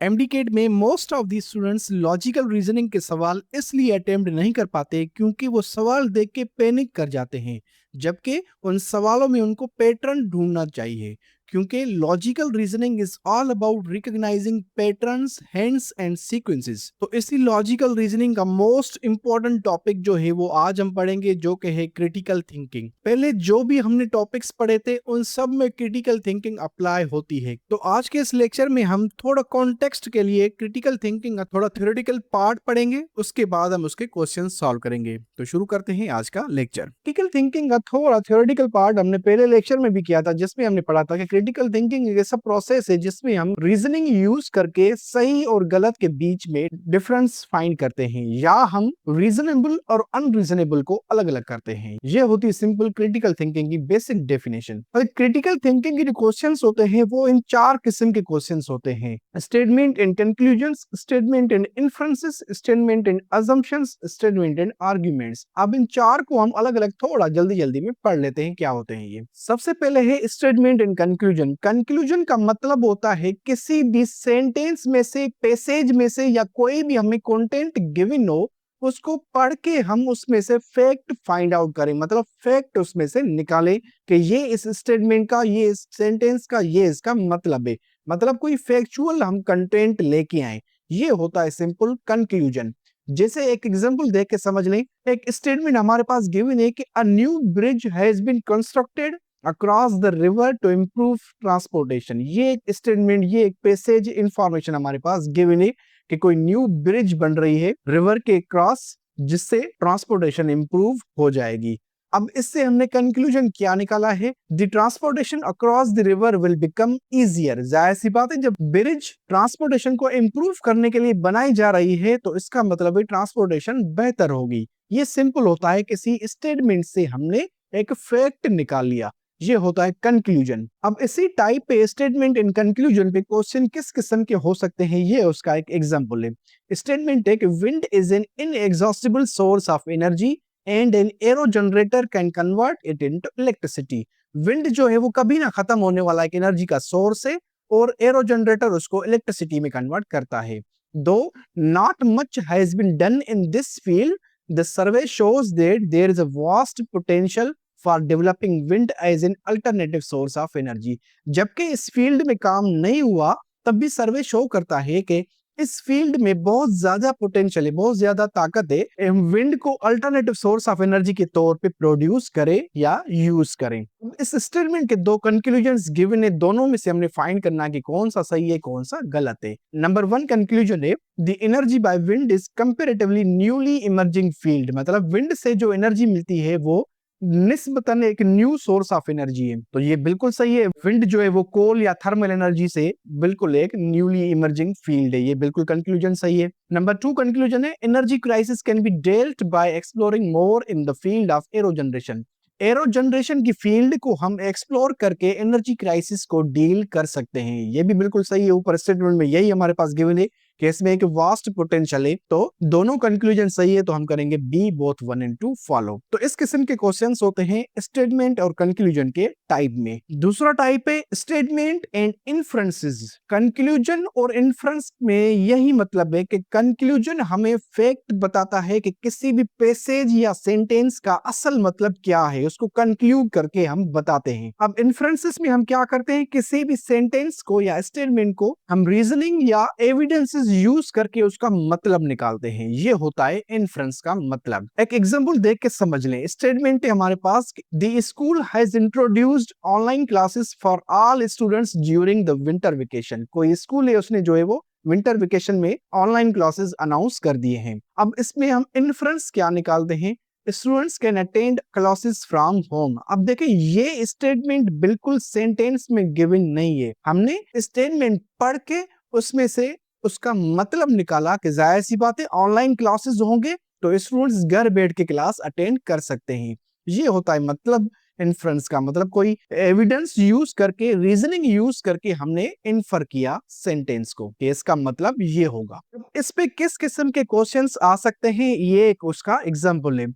MDCAT में most of the students logical reasoning के सवाल इसलिए अटेम्प्ट नहीं कर पाते क्योंकि वो सवाल देख के पैनिक कर जाते हैं, जबकि उन सवालों में उनको पैटर्न ढूंढना चाहिए। क्योंकि logical reasoning is all about recognising patterns, hands and sequences. तो इसी लॉजिकल रीजनिंग का मोस्ट इंपॉर्टेंट टॉपिक जो है वो आज हम पढ़ेंगे, जो कि है क्रिटिकल थिंकिंग। पहले जो भी हमने टॉपिक्स पढ़े थे उन सब में क्रिटिकल थिंकिंग अप्लाई होती है। तो आज के इस लेक्चर में हम थोड़ा कॉन्टेक्स्ट के लिए क्रिटिकल थिंकिंग का थोड़ा थ्योरेटिकल पार्ट पढ़ेंगे, उसके बाद हम उसके क्वेश्चन सॉल्व करेंगे। तो शुरू करते हैं आज का लेक्चर। क्रिटिकल थिंकिंग का थोड़ा थ्योरेटिकल पार्ट हमने पहले लेक्चर में भी किया था, जिसमें हमने पढ़ा था कि क्रिटिकल थिंकिंग एक ऐसा प्रोसेस है जिसमें हम रीजनिंग यूज करके सही और गलत के बीच में डिफरेंस फाइंड करते हैं, या हम रीजनेबल और अनरीजनेबल को अलग अलग करते हैं। यह होती है सिंपल क्रिटिकल थिंकिंग की बेसिक डेफिनेशन। क्रिटिकल थिंकिंग के जो क्वेश्चंस होते हैं वो इन चार किस्म के क्वेश्चंस होते हैं: statement and conclusions, statement and inferences, statement and assumptions, statement and arguments. अब इन चार को हम अलग अलग थोड़ा जल्दी जल्दी में पढ़ लेते हैं क्या होते हैं ये। सबसे पहले है स्टेटमेंट एंड कंक्लूजन। कंक्लूजन का मतलब होता है किसी भी सेंटेंस में से, पैसेज में से, या कोई भी हमें कंटेंट गिवन हो उसको पढ़ के हम उसमें से फैक्ट फाइंड आउट करें, मतलब फैक्ट उसमें से निकालें कि ये इस स्टेटमेंट का, ये इस सेंटेंस का, ये इसका मतलब है। मतलब कोई फैक्चुअल हम कंटेंट लेके आए, ये होता है सिंपल कंक्लूजन। जैसे एक एग्जांपल देख के समझ लें। एक स्टेटमेंट हमारे पास गिवन है कि a new bridge has been constructed across the river to improve transportation. ये एक स्टेटमेंट, ये एक पैसेज इंफॉर्मेशन हमारे पास गिवन है कि कोई न्यू ब्रिज बन रही है रिवर के क्रॉस, जिससे ट्रांसपोर्टेशन इंप्रूव हो जाएगी। अब इससे हमने कंक्लूजन क्या निकाला है? The transportation across the river will become easier. जाहिर सी बात है, जब ब्रिज ट्रांसपोर्टेशन को इंप्रूव करने के लिए बनाई जा रही है तो इसका मतलब है ट्रांसपोर्टेशन बेहतर होगी। ये सिंपल होता है, किसी स्टेटमेंट से हमने एक फैक्ट निकाल लिया, ये होता है कंक्लूजन। अब इसी टाइप पे स्टेटमेंट इन कंक्लूजन पे क्वेश्चन किस किस्म के हो सकते हैं, ये उसका एक एग्जांपल है। स्टेटमेंट है कि wind is an inexhaustible source of energy and an arrow generator can convert it into electricity. Wind जो है वो कभी ना खत्म होने वाला एक एनर्जी का सोर्स है, और एरो जनरेटर उसको इलेक्ट्रिसिटी में कन्वर्ट करता है। Though not much has been done in this field, the survey shows that there is a vast potential for developing wind as an alternative source of energy. जबकि इस field में काम नहीं हुआ, तब भी सर्वे शो करता है कि इस फील्ड में बहुत ज्यादा पोटेंशियल है, बहुत ज्यादा ताकत है, विंड को अल्टरनेटिव सोर्स ऑफ एनर्जी के तौर पे प्रोड्यूस करे या यूज करें। इस स्टेटमेंट के दो कंक्लूजन्स गिवन है, दोनों में से हमने फाइंड करना है कि कौन सा सही है, कौन सा गलत है। नंबर वन कंक्लूजन है the energy by wind is comparatively newly emerging field. मतलब विंड से जो एनर्जी मिलती है वो निस्बतन एक न्यू सोर्स ऑफ एनर्जी है, तो ये बिल्कुल सही है। विंड जो है वो कोल या थर्मल एनर्जी से बिल्कुल एक न्यूली इमर्जिंग फील्ड है, ये बिल्कुल कंक्लूजन सही है। नंबर टू कंक्लूजन है energy crisis can be dealt bye exploring more in the field of arrow generation. Arrow generation की फील्ड को हम एक्सप्लोर करके एनर्जी क्राइसिस को डील कर सकते हैं, ये भी बिल्कुल सही है। ऊपर स्टेटमेंट में यही हमारे पास गिवन है कि इसमें एक वास्ट पोटेंशियल है, तो दोनों कंक्लूजन सही है, तो हम करेंगे बी, बोथ 1 और 2 फॉलो। तो इस किस्म के क्वेश्चंस होते हैं स्टेटमेंट और कंक्लूजन के टाइप में। दूसरा टाइप है स्टेटमेंट एंड इन्फ्रेंसेस। कंक्लूजन और इन्फ्रेंस में यही मतलब है कि कंक्लूजन हमें फैक्ट बताता है कि किसी भी पैसेज या सेंटेंस का असल मतलब क्या है, उसको कंक्लूड करके हम बताते हैं। अब इन्फ्रेंसेस में हम क्या करते हैं, किसी भी सेंटेंस को या स्टेटमेंट को हम रीजनिंग या एविडेंसेस यूज करके उसका मतलब निकालते हैं, ये होता है इन्फ्रेंस का मतलब। एक एग्जांपल देख के समझ लें। स्टेटमेंट है हमारे पास, the school has introduced online classes for all students during the winter vacation. कोई स्कूल है, उसने जो है वो विंटर वेकेशन में ऑनलाइन क्लासेस अनाउंस कर दिए हैं। अब इसमें हम इन्फ्रेंस क्या निकालते हैं, students can attend classes from home. अब देखिए ये स्टेटमेंट बिल्कुल सेंटेंस में गिवन नहीं है, हमने स्टेटमेंट पढ़ के उसमें से उसका मतलब निकाला कि जाहिर सी बात है ऑनलाइन क्लासेस होंगे तो स्टूडेंट्स घर बैठ के क्लास अटेंड कर सकते हैं, ये होता है मतलब इन्फ्रेंस का। मतलब कोई एविडेंस यूज करके, रीजनिंग यूज करके हमने इन्फर किया सेंटेंस को, इसका मतलब ये होगा। इस पे किस किस्म के क्वेश्चंस आ सकते हैं, ये एक उसका एग्जांपल है।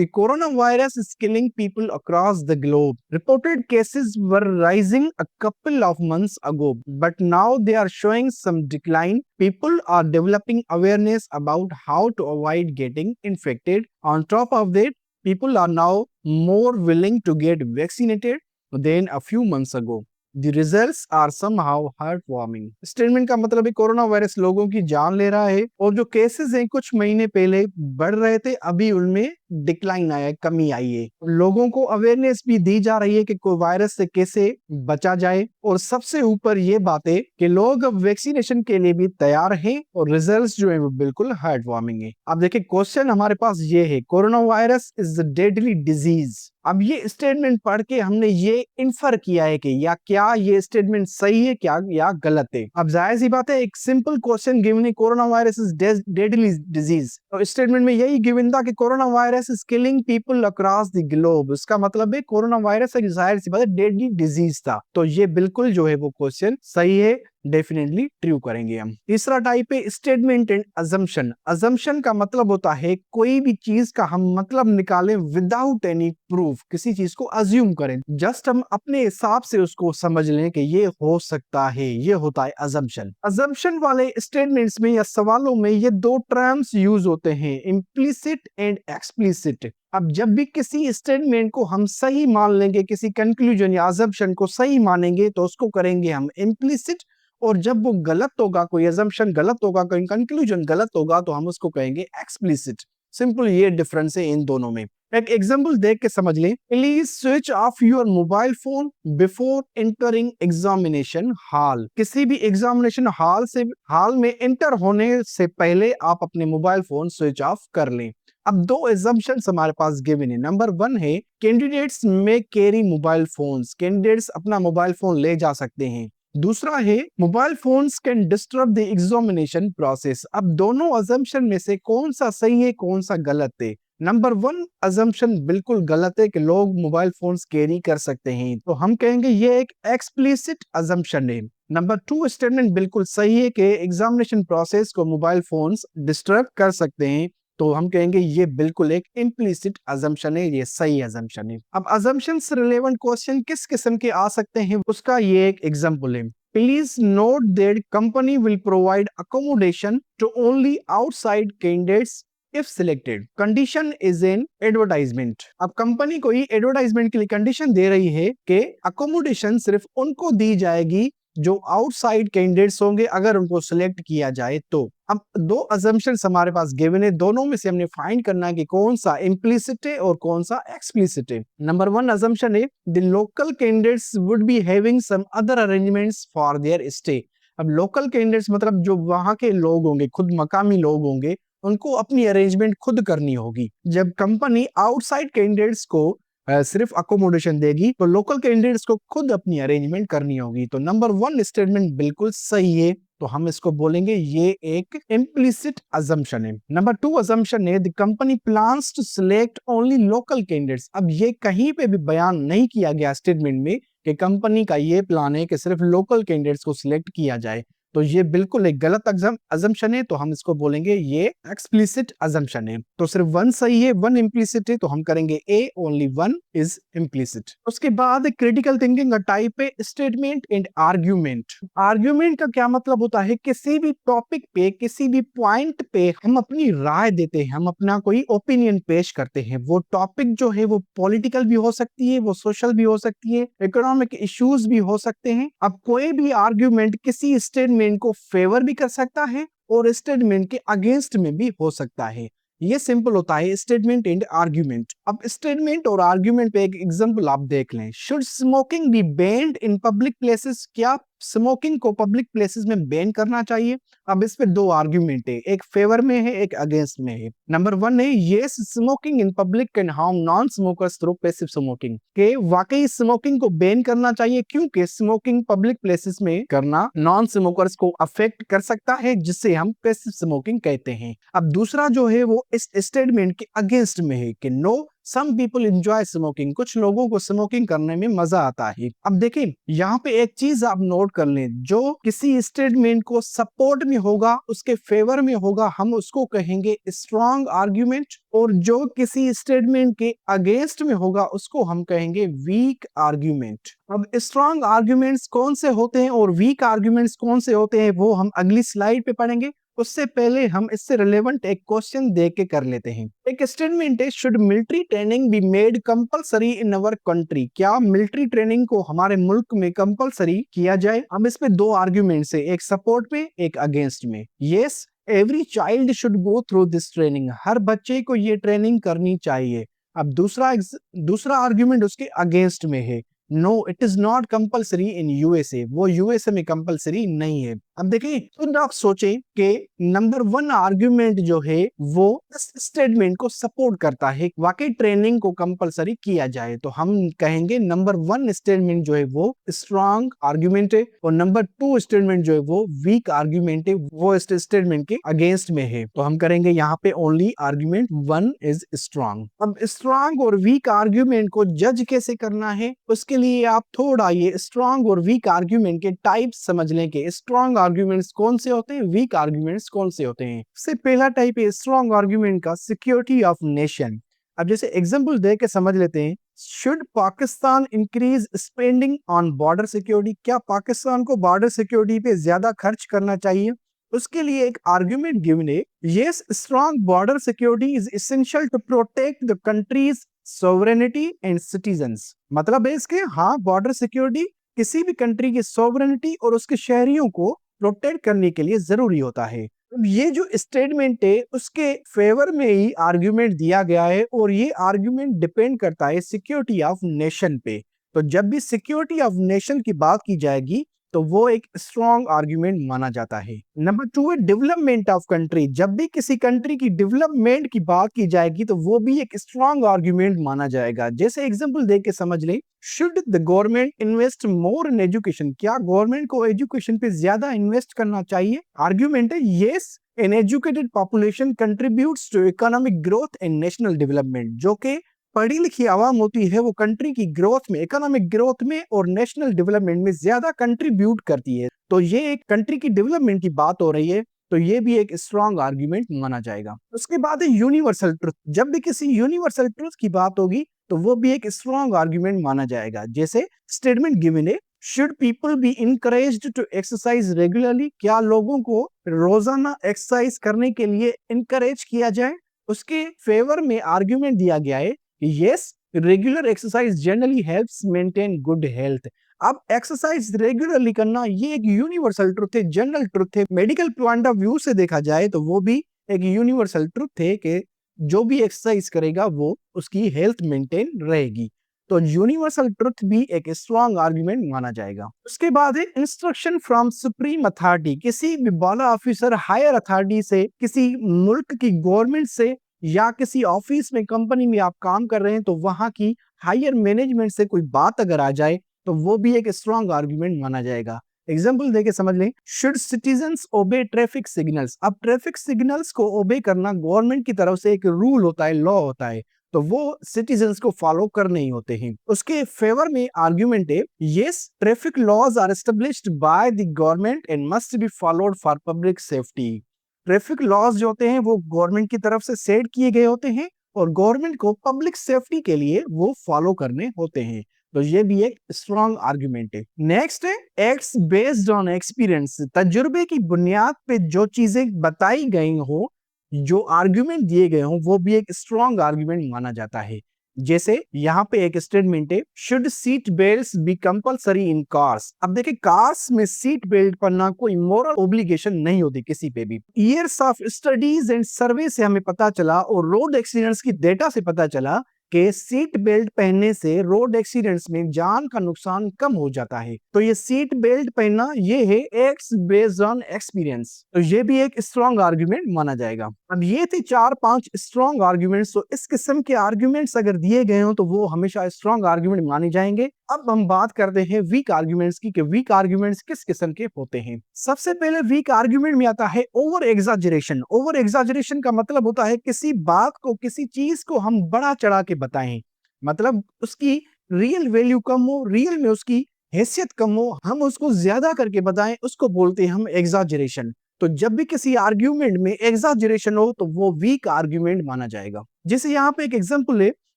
The coronavirus is killing people across the globe. Reported cases were rising a couple of months ago, but now they are showing some decline. People are developing awareness about how to avoid getting infected. On top of that, people are now more willing to get vaccinated than a few months ago. The results are somehow heartwarming. Statement का मतलब है corona virus लोगों की जान ले रहा है और जो केसेस हैं कुछ महीने पहले बढ़ रहे थे, अभी उनमें डिक्लाइन आया है, कमी आई है। लोगों को अवेयरनेस भी दी जा रही है कि कोई वायरस से कैसे बचा जाए, और सबसे ऊपर ये बात है कि लोग अब वैक्सीनेशन के लिए भी तैयार हैं और रिजल्ट्स जो है वो बिल्कुल हार्ट वार्मिंग है। अब देखिए क्वेश्चन हमारे पास ये है, corona virus is a deadly disease. अब ये स्टेटमेंट पढ़ के हमने ये इन्फर किया है कि या क्या ये स्टेटमेंट सही है क्या या गलत है। अब जाहिर सी बात है, एक सिंपल क्वेश्चन गिवन है, corona virus is deadly disease, तो स्टेटमेंट में यही गिवन था कि corona virus is killing people across the globe. इसका मतलब है कोरोना वायरस एक जाहिर सी बात है डेडली डिजीज था, तो ये बिल्कुल जो है वो क्वेश्चन सही है, डेफिनेटली ट्रू करेंगे हम। तीसरा टाइप है स्टेटमेंट एंड अजम्पशन। अजम्पशन का मतलब होता है कोई भी चीज का हम मतलब निकालें विदाउट एनी प्रूफ, किसी चीज को अज्यूम करें, जस्ट हम अपने हिसाब से उसको समझ लें कि ये हो सकता है, ये होता है अजम्पशन। अजम्पशन वाले स्टेटमेंट्स में या सवालों में ये दो टर्म्स यूज होते हैं, इम्प्लिसिट एंड एक्सप्लिसिट। अब जब भी किसी स्टेटमेंट को हम सही मान लेंगे, किसी कंक्लूजन या अजम्पशन को सही मानेंगे, तो उसको करेंगे हम इम्प्लिसिट, और जब वो गलत होगा, कोई अजम्पशन गलत होगा, कोई कंक्लूजन गलत होगा, तो हम उसको कहेंगे एक्सप्लिसिट। सिंपल ये डिफरेंस है इन दोनों में। एक एग्जांपल देख के समझ लें, please switch off your mobile phone before entering examination hall. किसी भी एग्जामिनेशन हॉल में एंटर होने से पहले आप अपने मोबाइल फोन स्विच ऑफ कर लें। अब दो एजम्पशंस हमारे पास गिवन है। नंबर 1 है कैंडिडेट्स में कैरी मोबाइल फोन्स, कैंडिडेट्स अपना मोबाइल फोन ले जा सकते हैं। दूसरा है mobile phones can disturb the examination process. अब दोनों अजम्पशन में से कौन सा सही है, कौन सा गलत है? नंबर 1 अजम्पशन बिल्कुल गलत है कि लोग मोबाइल फोन्स कैरी कर सकते हैं, तो हम कहेंगे ये एक एक्सप्लिसिट अजम्पशन है। नंबर 2 स्टेटमेंट बिल्कुल सही है कि एग्जामिनेशन प्रोसेस को मोबाइल फोन्स डिस्टर्ब कर सकते हैं, तो हम कहेंगे ये बिल्कुल एक इम्प्लिसिट अजम्पशन है, ये सही अजम्पशन है। अब अजम्पशन से रिलेवेंट क्वेश्चन किस किस्म के आ सकते हैं, उसका ये एक एग्जांपल है। Please note that company will provide accommodation to only outside candidates if selected. Condition is an advertisement. अब कंपनी कोई एडवर्टाइजमेंट के लिए कंडीशन दे रही है कि अकोमोडेशन सिर्फ उनको दी जाएगी जो आउटसाइड कैंडिडेट्स होंगे, अगर उनको सिलेक्ट किया जाए तो। अब दो अजम्पशंस हमारे पास गिवन है, दोनों में से हमने फाइंड करना है कि कौन सा इम्प्लिसिट है और कौन सा एक्सप्लिसिट है। नंबर 1 अजम्पशन है the local candidates would be having some other arrangements for their stay. अब लोकल कैंडिडेट्स मतलब जो वहां के लोग होंगे, खुद मकामी लोग होंगे, उनको अपनी अरेंजमेंट खुद करनी होगी। जब कंपनी आउटसाइड कैंडिडेट्स को सिर्फ अकोमोडेशन देगी, तो लोकल कैंडिडेट्स को खुद अपनी अरेंजमेंट करनी होगी। तो नंबर 1 स्टेटमेंट बिल्कुल सही है, तो हम इसको बोलेंगे ये एक इम्प्लिसिट अजम्पशन है। नंबर 2 अजम्पशन है the company plans to select only local candidates. अब ये कहीं पे भी बयान नहीं किया गया स्टेटमेंट में कि कंपनी का ये प्लान है कि सिर्फ लोकल कैंडिडेट्स को सिलेक्ट किया जाए, तो ये बिल्कुल एक गलत अजम्पशन है, तो हम इसको बोलेंगे ये एक्सप्लिसिट अजम्पशन है। तो सिर्फ 1 सही है, 1 इम्प्लिसिट है, तो हम करेंगे ए, ओनली 1 इज इम्प्लिसिट। उसके बाद क्रिटिकल थिंकिंग का टाइप है स्टेटमेंट एंड आर्ग्यूमेंट। आर्ग्यूमेंट का क्या मतलब होता है, किसी भी टॉपिक पे, किसी भी पॉइंट पे हम अपनी राय देते हैं, हम अपना कोई ओपिनियन पेश करते हैं। वो टॉपिक जो है वो पॉलिटिकल भी हो सकती है, वो सोशल भी हो सकती है, इकोनॉमिक इश्यूज भी हो सकते हैं। अब कोई भी आर्ग्यूमेंट किसी स्टेटमेंट को फेवर भी कर सकता है और स्टेटमेंट के अगेंस्ट में भी हो सकता है। ये सिंपल होता है स्टेटमेंट एंड आर्ग्यूमेंट। अब स्टेटमेंट और आर्ग्यूमेंट पे एक एग्जांपल आप देख लें। Should smoking be banned in public places? क्या स्मोकिंग को पब्लिक प्लेसेस में बैन करना चाहिए? अब इस पे दो आर्ग्यूमेंट है, एक फेवर में है, एक अगेंस्ट में है। नंबर 1 है yes smoking in public can harm non smokers through passive smoking, के वाकई स्मोकिंग को बैन करना चाहिए क्योंकि स्मोकिंग पब्लिक प्लेसेस में करना नॉन स्मोकर्स को अफेक्ट कर सकता है, जिससे हम पैसिव स्मोकिंग कहते हैं। अब दूसरा जो है वो इस स्टेटमेंट के अगेंस्ट में है कि no some people enjoy smoking, कुछ लोगों को स्मोकिंग करने में मजा आता है। अब देखिए यहाँ पे एक चीज आप नोट कर लें, जो किसी स्टेटमेंट को सपोर्ट में होगा, उसके फेवर में होगा, हम उसको कहेंगे स्ट्रॉन्ग आर्ग्यूमेंट, और जो किसी स्टेटमेंट के अगेंस्ट में होगा उसको हम कहेंगे वीक आर्ग्यूमेंट। अब स्ट्रॉन्ग आर्ग्यूमेंट्स कौन से होते हैं और वीक आर्ग्यूमेंट्स कौन से होते हैं वो हम अगली स्लाइड पे पढ़ेंगे। उससे पहले हम इससे रिलेवेंट एक क्वेश्चन देख के कर लेते हैं। एक स्टेटमेंट है, should military training be made compulsory in our country, क्या मिलिट्री ट्रेनिंग को हमारे मुल्क में कंपलसरी किया जाए। अब इस पे दो आर्ग्यूमेंट्स है, एक सपोर्ट में एक अगेंस्ट में। Yes, every child should go through this training, हर बच्चे को ये ट्रेनिंग करनी चाहिए। अब दूसरा आर्ग्यूमेंट उसके अगेंस्ट में है, no it is not compulsory in USA, वो यूएसए में कंपलसरी नहीं है। अब देखिए तो आप सोचें कि नंबर 1 आर्ग्यूमेंट जो है वो इस स्टेटमेंट को सपोर्ट करता है, वाकई ट्रेनिंग को कंपलसरी किया जाए, तो हम कहेंगे नंबर 1 स्टेटमेंट जो है वो स्ट्रॉन्ग आर्ग्यूमेंट है, और नंबर 2 स्टेटमेंट जो है वो वीक आर्ग्यूमेंट है, वो इस स्टेटमेंट के अगेंस्ट में है। तो हम करेंगे यहाँ पे ओनली आर्ग्यूमेंट 1 इज स्ट्रॉन्ग। अब स्ट्रॉन्ग और वीक आर्ग्यूमेंट को जज कैसे करना है, उसके लिए आप थोड़ा ये स्ट्रॉन्ग और वीक आर्ग्यूमेंट के टाइप्स समझ लें कि स्ट्रॉन्ग आर्ग्यूमेंट्स कौन से होते हैं, वीक आर्ग्यूमेंट्स कौन से होते हैं। सबसे पहला टाइप है स्ट्रॉन्ग आर्ग्यूमेंट का, सिक्योरिटी ऑफ नेशन। अब जैसे एग्जांपल दे के समझ लेते हैं, should Pakistan increase spending on border security, क्या पाकिस्तान को बॉर्डर सिक्योरिटी पे ज्यादा खर्च करना चाहिए। उसके लिए एक आर्ग्यूमेंट गिवन है, yes strong border security is essential to protect the country's sovereignty and citizens, मतलब है इसके हाँ बॉर्डर सिक्योरिटी किसी भी कंट्री की सोवरेनिटी और उसके शहरियों को प्रोटेक्ट करने के लिए जरूरी होता है। ये जो स्टेटमेंट है उसके फेवर में ही आर्ग्यूमेंट दिया गया है, और ये आर्ग्यूमेंट डिपेंड करता है सिक्योरिटी ऑफ नेशन पे। तो जब भी सिक्योरिटी ऑफ नेशन की बात की जाएगी तो वो एक स्ट्रॉन्ग आर्ग्यूमेंट माना जाता है। नंबर 2 है डेवलपमेंट ऑफ कंट्री, जब भी किसी कंट्री की डेवलपमेंट की बात की जाएगी तो वो भी एक स्ट्रॉन्ग आर्ग्यूमेंट माना जाएगा। जैसे एग्जांपल देख के समझ लें, should the government invest more in education, क्या गवर्नमेंट को एजुकेशन पे ज्यादा इन्वेस्ट करना चाहिए। आर्ग्यूमेंट है yes an educated population contributes to economic growth and national development, जो कि पढ़ी लिखी आवाम होती है वो कंट्री की ग्रोथ में, इकोनॉमिक ग्रोथ में और नेशनल डेवलपमेंट में ज्यादा कंट्रीब्यूट करती है। तो ये एक कंट्री की डेवलपमेंट की बात हो रही है, तो ये भी एक स्ट्रॉन्ग आर्ग्यूमेंट माना जाएगा। उसके बाद है यूनिवर्सल ट्रुथ, जब भी किसी यूनिवर्सल ट्रुथ की बात होगी तो वो भी एक स्ट्रॉन्ग आर्ग्यूमेंट माना जाएगा। जैसे स्टेटमेंट गिवन है, should people be encouraged to exercise regularly, क्या लोगों को रोजाना एक्सरसाइज करने के लिए इनकरेज किया जाए। उसके फेवर में आर्ग्यूमेंट दिया गया है, yes regular exercise generally helps maintain good health. अब एक्सरसाइज रेगुलरली करना ये एक यूनिवर्सल ट्रुथ है, जनरल ट्रुथ है। मेडिकल पॉइंट ऑफ व्यू से देखा जाए तो वो भी एक यूनिवर्सल ट्रुथ है कि जो भी एक्सरसाइज करेगा वो उसकी हेल्थ मेंटेन रहेगी। तो यूनिवर्सल ट्रुथ भी एक स्ट्रॉन्ग आर्ग्यूमेंट माना जाएगा। उसके बाद है इंस्ट्रक्शन फ्रॉम सुप्रीम अथॉरिटी, किसी भी बाला ऑफिसर हायर अथॉरिटी से, किसी मुल्क की गवर्नमेंट से या किसी ऑफिस में कंपनी में आप काम कर रहे हैं तो वहां की हायर मैनेजमेंट से कोई बात अगर आ जाए तो वो भी एक स्ट्रॉन्ग आर्ग्यूमेंट माना जाएगा। एग्जांपल देके समझ लें, शुड सिटीजन्स ओबे ट्रैफिक सिग्नल्स, अब ट्रैफिक सिग्नल्स को ओबे करना गवर्नमेंट की तरफ से एक रूल होता है, लॉ होता है, तो वो सिटीजन्स को फॉलो करने ही होते हैं। उसके फेवर में आर्ग्यूमेंट है, yes traffic laws are established by the government and must be followed for public safety. Traffic laws जो होते हैं वो गवर्नमेंट की तरफ से सेट किए गए होते हैं और गवर्नमेंट को पब्लिक सेफ्टी के लिए वो फॉलो करने होते हैं। तो ये भी एक स्ट्रॉन्ग आर्ग्यूमेंट है। नेक्स्ट है एक्ट्स बेस्ड ऑन एक्सपीरियंस, तजुर्बे की बुनियाद पे जो चीजें बताई गई हो, जो आर्ग्यूमेंट दिए गए हो, वो भी एक स्ट्रॉन्ग आर्ग्यूमेंट माना जाता है। जैसे यहाँ पे एक स्टेटमेंट है, should seat belt be compulsory in cars. अब देखिए कार्स में सीट बेल्ट पहनना कोई मोरल ओब्लिगेशन नहीं होती किसी पे भी। ईयर्स ऑफ स्टडीज एंड सर्वे से हमें पता चला और रोड एक्सीडेंट्स की डेटा से पता चला कि सीट बेल्ट पहनने से रोड एक्सीडेंट्स में जान का नुकसान कम हो जाता है। तो ये सीट बेल्ट पहनना ये है एक्ट्स बेस्ड ऑन एक्सपीरियंस, तो ये भी एक स्ट्रॉन्ग आर्ग्यूमेंट माना जाएगा। अब ये थे 4-5 स्ट्रॉन्ग आर्ग्यूमेंट्स। तो इस किस्म के आर्ग्यूमेंट्स अगर दिए गए हो तो वो हमेशा स्ट्रॉन्ग आर्ग्यूमेंट माने जाएंगे। अब हम बात करते हैं वीक आर्ग्यूमेंट्स की कि वीक आर्ग्यूमेंट्स किस किस्म के होते हैं। सबसे पहले वीक आर्ग्यूमेंट में आता है ओवर एग्जाजरेशन। ओवर एग्जाजरेशन का मतलब होता है किसी बात को, किसी चीज को हम बड़ा चढ़ा के बताएं, मतलब उसकी रियल वैल्यू कम हो, रियल में उसकी हैसियत कम हो, हम उसको ज्यादा करके बताएं, उसको बोलते हैं हम एग्जाजरेशन। तो जब भी किसी आर्ग्यूमेंट में एग्जाजरेशन हो तो वो वीक आर्ग्यूमेंट माना जाएगा। जैसे यहाँ पे एक एग्जांपल है,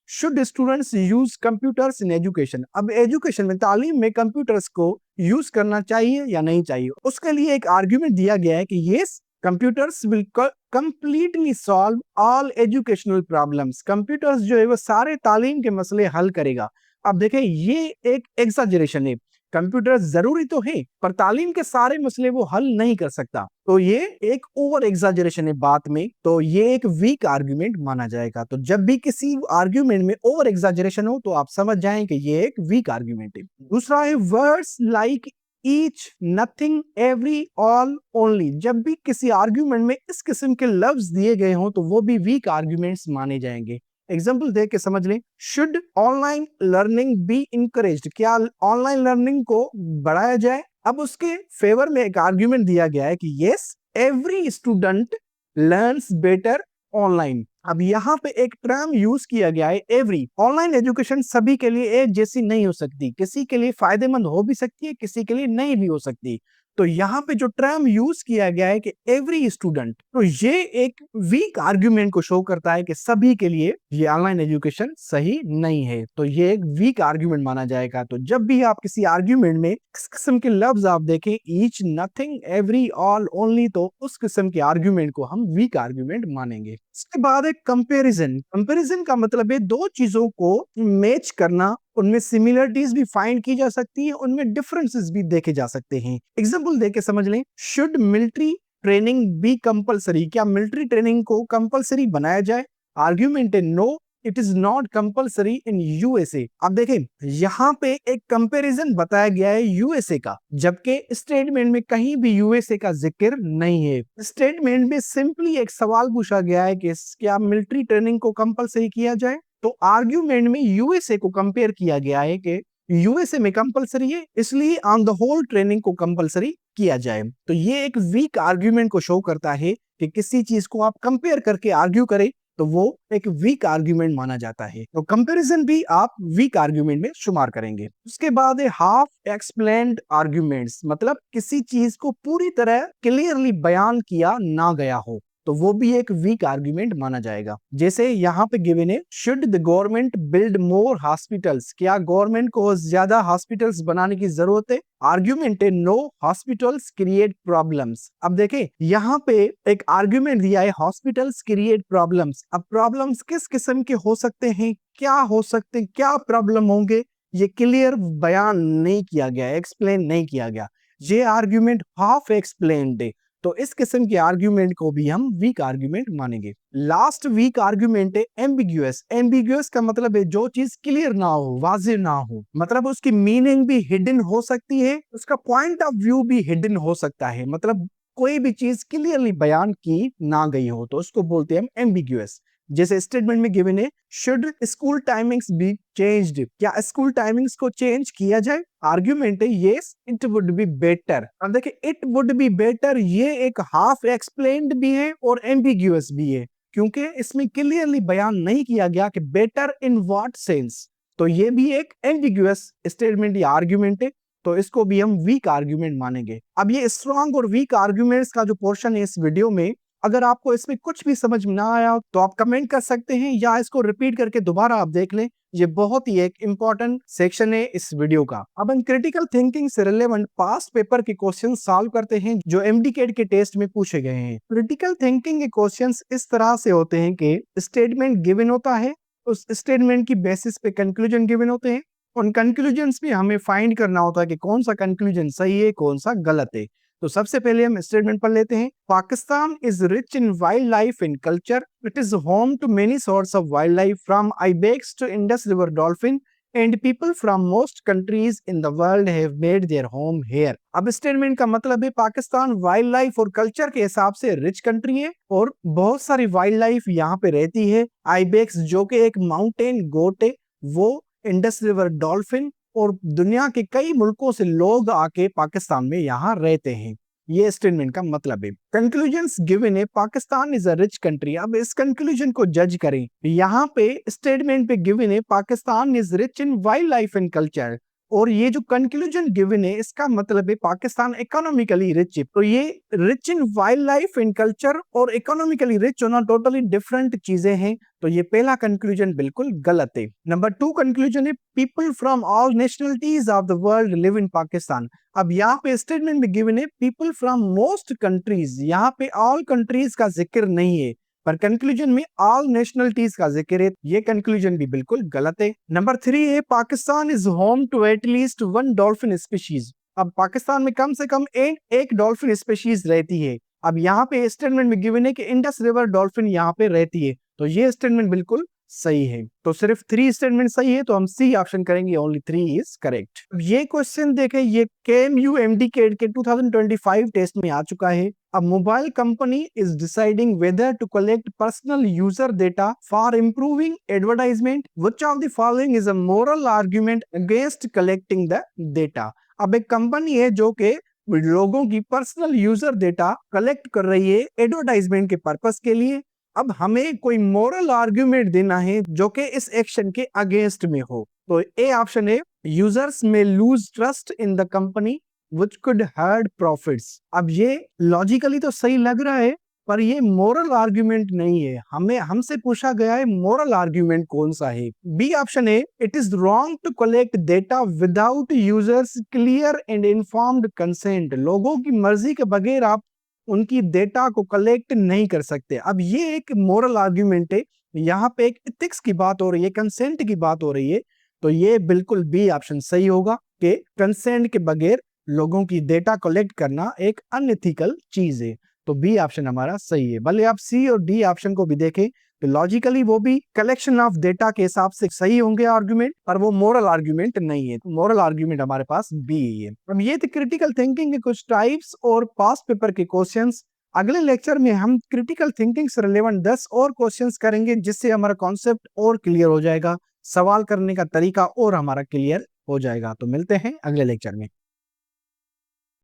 should students use computers in education. अब एजुकेशन में, तालीम में कंप्यूटर्स को यूज करना चाहिए या नहीं चाहिए, उसके लिए एक आर्ग्यूमेंट दिया गया है कि yes, computers will completely solve all educational problems. Computers जो है वो सारे तालीम के मसले हल करेगा। अब देखें, ये एक एग्जाजरेशन है। कंप्यूटर जरूरी तो है पर तालीम के सारे मसले वो हल नहीं कर सकता, तो ये एक ओवर एग्जाजरेशन है बात में, तो ये एक वीक आर्ग्यूमेंट माना जाएगा। तो जब भी किसी आर्ग्यूमेंट में ओवर एग्जाजरेशन हो तो आप समझ जाएं कि ये एक वीक आर्ग्यूमेंट है। दूसरा है words like each, nothing, every, all, only. जब भी किसी आर्ग्यूमेंट में इस किस्म के लफ्ज दिए गए हों तो वो भी वीक आर्ग्यूमेंट्स माने जाएंगे। एग्जाम्पल देख के समझ लें, शुड ऑनलाइन लर्निंग बी इंकरेज्ड। क्या ऑनलाइन लर्निंग को बढ़ाया जाए? अब उसके फेवर में एक आर्ग्यूमेंट दिया गया है कि yes, every student learns better online. अब यहाँ पे एक टर्म यूज किया गया है एवरी। ऑनलाइन एजुकेशन सभी के लिए एक जैसी नहीं हो सकती, किसी के लिए फायदेमंद हो भी सकती है, किसी के लिए नहीं भी हो सकती। तो यहाँ पे जो टर्म यूज किया गया है कि एवरी स्टूडेंट, तो ये एक वीक आर्ग्यूमेंट को शो करता है कि सभी के लिए ये ऑनलाइन एजुकेशन सही नहीं है, तो ये एक वीक आर्ग्यूमेंट माना जाएगा। तो जब भी आप किसी आर्ग्यूमेंट में इस किस्म के लफ्ज आप देखें, each, nothing, every, all, only, तो उस किस्म के आर्ग्यूमेंट को हम वीक आर्ग्यूमेंट मानेंगे। इसके बाद एक कंपैरिजन। कंपैरिजन का मतलब है दो चीजों को मैच करना, उनमें सिमिलरिटीज भी फाइंड की जा सकती है, उनमें डिफरेंसेस भी देखे जा सकते हैं। एग्जांपल देके समझ लें, should military training be compulsory. क्या मिलिट्री ट्रेनिंग को कंपलसरी बनाया जाए? आर्ग्यूमेंट है no, it is not compulsory in USA. अब देखें, यहाँ पे एक कंपैरिजन बताया गया है यूएसए का, जबकि स्टेटमेंट में कहीं भी यूएसए का जिक्र नहीं है। स्टेटमेंट में सिंपली एक सवाल पूछा गया है कि क्या मिलिट्री ट्रेनिंग को कंपलसरी किया जाए, तो आर्ग्यूमेंट में यूएसए को कंपेयर किया गया है कि यूएसए में कंपलसरी है, इसलिए ऑन द होल ट्रेनिंग को कंपलसरी किया जाए। तो ये एक वीक आर्ग्यूमेंट को शो करता है कि किसी चीज को आप कंपेयर करके आर्ग्यू करें तो वो एक वीक आर्ग्यूमेंट माना जाता है। तो कंपैरिजन भी आप वीक आर्ग्यूमेंट में शुमार करेंगे। उसके बाद है हाफ एक्सप्लेन्ड आर्ग्यूमेंट्स, मतलब किसी चीज को पूरी तरह क्लियरली बयान किया ना गया हो, तो वो भी एक वीक आर्ग्यूमेंट माना जाएगा। जैसे यहाँ पे गिवन है, should the government build more hospitals. क्या गवर्नमेंट को ज्यादा हॉस्पिटल्स बनाने की जरूरत है? आर्ग्यूमेंट है नो, हॉस्पिटल्स क्रिएट प्रॉब्लम्स। अब देखें, यहाँ पे एक आर्ग्यूमेंट दिया है हॉस्पिटल्स क्रिएट प्रॉब्लम्स। अब प्रॉब्लम्स किस किस्म के हो सकते हैं, क्या हो सकते हैं, क्या प्रॉब्लम होंगे, ये क्लियर बयान नहीं किया गया, एक्सप्लेन नहीं किया गया। ये आर्ग्यूमेंट हाफ एक्सप्लेन्ड है, तो इस किस्म के आर्ग्यूमेंट को भी हम वीक आर्ग्यूमेंट मानेंगे। लास्ट वीक आर्ग्यूमेंट है एम्बिग्यूअस। एम्बिग्यूअस का मतलब है जो चीज क्लियर ना हो, वाज़ेह ना हो, मतलब उसकी मीनिंग भी हिडन हो सकती है, उसका पॉइंट ऑफ व्यू भी हिडन हो सकता है, मतलब कोई भी चीज क्लियरली बयान की ना गई हो, तो उसको बोलते हैं हम एम्बिग्यूअस। जैसे स्टेटमेंट में गिवन है, should school timings be changed. क्या स्कूल टाइमिंग्स को चेंज किया जाए? आर्ग्यूमेंट है yes, it would be better. अब देखिए, इट वुड बी बेटर ये एक हाफ एक्सप्लेन्ड भी है और एम्बिग्यूअस भी है, क्योंकि इसमें क्लियरली बयान नहीं किया गया कि बेटर इन व्हाट सेंस, तो ये भी एक एम्बिग्यूअस स्टेटमेंट या आर्ग्यूमेंट है, तो इसको भी हम वीक आर्ग्यूमेंट मानेंगे। अब ये स्ट्रॉन्ग और वीक आर्ग्यूमेंट्स का जो पोर्शन है इस वीडियो में, अगर आपको इसमें कुछ भी समझ में ना आया तो आप कमेंट कर सकते हैं या इसको रिपीट करके दोबारा आप देख लें। ये बहुत ही एक इंपॉर्टेंट सेक्शन है इस वीडियो का। अब हम क्रिटिकल थिंकिंग से रिलेवेंट पास्ट पेपर के क्वेश्चन सॉल्व करते हैं जो एमडीकेट के टेस्ट में पूछे गए हैं। क्रिटिकल थिंकिंग के क्वेश्चंस इस तरह से होते हैं कि स्टेटमेंट गिवन होता है, उस स्टेटमेंट की बेसिस पे कंक्लूजन गिवन होते हैं, उन कंक्लूजन्स में हमें फाइंड करना होता है कि कौन सा कंक्लूजन सही है, कौन सा गलत है। तो सबसे पहले हम स्टेटमेंट पढ़ लेते हैं। Pakistan is rich in wild life and culture, it is home to many sorts of wild life from ibex to Indus river dolphin and people from most countries in the world have made their home here. अब statement का मतलब है Pakistan wild life और culture के हिसाब से rich country है और बहुत सारी वाइल्ड लाइफ यहाँ पे रहती है। आइबेक्स जो कि एक माउंटेन गोट है, वो इंडस रिवर डॉल्फिन और दुनिया के कई मुल्कों से लोग आके पाकिस्तान में यहाँ रहते हैं। ये स्टेटमेंट का मतलब है। कंक्लूजन्स गिवन है Pakistan is a rich country. अब इस कंक्लूजन को जज करें। यहाँ पे स्टेटमेंट पे गिवन है Pakistan is rich in wild life and culture, और ये जो कंक्लूजन गिवन है इसका मतलब है पाकिस्तान इकोनॉमिकली रिच है। तो ये rich in wild life and culture और इकोनॉमिकली रिच होना टोटली डिफरेंट चीजें हैं। तो ये पहला कंक्लूजन बिल्कुल गलत है। नंबर 2 कंक्लूजन है people from all nationalities of the world live in Pakistan. अब यहाँ पे स्टेटमेंट में गिवन है पीपल फ्रॉम मोस्ट कंट्रीज, यहाँ पे ऑल कंट्रीज का जिक्र नहीं है, पर कंक्लूजन में ऑल नेशनलिटीज का जिक्र है। ये कंक्लूजन भी बिल्कुल गलत है। नंबर 3 है Pakistan is home to at least one dolphin species. अब पाकिस्तान में कम से कम एक डॉल्फिन स्पीशीज रहती है। अब यहाँ पे स्टेटमेंट में गिवन है कि इंडस रिवर डॉल्फिन यहाँ पे रहती है, तो ये स्टेटमेंट बिल्कुल सही है। तो सिर्फ 3 स्टेटमेंट सही है, तो हम सी ऑप्शन करेंगे, ओनली 3 इज करेक्ट। ये क्वेश्चन देखें, ये KMU MD CAT के 2025 टेस्ट में आ चुका है। A mobile company is deciding whether to collect personal user data for improving advertisement. Which of the following is a moral argument against collecting the data? अब एक company है जो कि लोगों की पर्सनल यूजर डेटा कलेक्ट कर रही है एडवर्टाइजमेंट के पर्पस के लिए। अब हमें कोई मोरल आर्ग्यूमेंट देना है जो कि इस एक्शन के अगेंस्ट में हो। तो ए ऑप्शन है users may lose trust in the company which could hurt profits। अब ये लॉजिकली तो सही लग रहा है, पर ये मोरल आर्ग्यूमेंट नहीं है। हमसे पूछा गया है मोरल आर्ग्यूमेंट कौन सा है। बी ऑप्शन है it is wrong to collect data without users clear and informed consent. लोगों की मर्जी के बगैर आप उनकी डेटा को कलेक्ट नहीं कर सकते। अब ये एक मोरल आर्ग्यूमेंट है, यहाँ पे एक एथिक्स की बात हो रही है, कंसेंट की बात हो रही है। तो ये बिल्कुल बी ऑप्शन सही होगा कि कंसेंट के बगैर लोगों की डेटा कलेक्ट करना एक अनएथिकल चीज है। तो बी ऑप्शन हमारा सही है। भले आप सी और डी ऑप्शन को भी देखें तो लॉजिकली वो भी कलेक्शन ऑफ डेटा के हिसाब से सही होंगे आर्गुमेंट, पर वो मोरल आर्गुमेंट नहीं है। मोरल आर्गुमेंट हमारे पास बी है। अब ये थे क्रिटिकल थिंकिंग के कुछ टाइप्स और पास्ट पेपर के क्वेश्चंस। अगले लेक्चर में हम क्रिटिकल थिंकिंग से रिलेवेंट 10 और क्वेश्चंस करेंगे, जिससे हमारा कॉन्सेप्ट और क्लियर हो जाएगा, सवाल करने का तरीका और हमारा क्लियर हो जाएगा। तो मिलते हैं अगले लेक्चर में।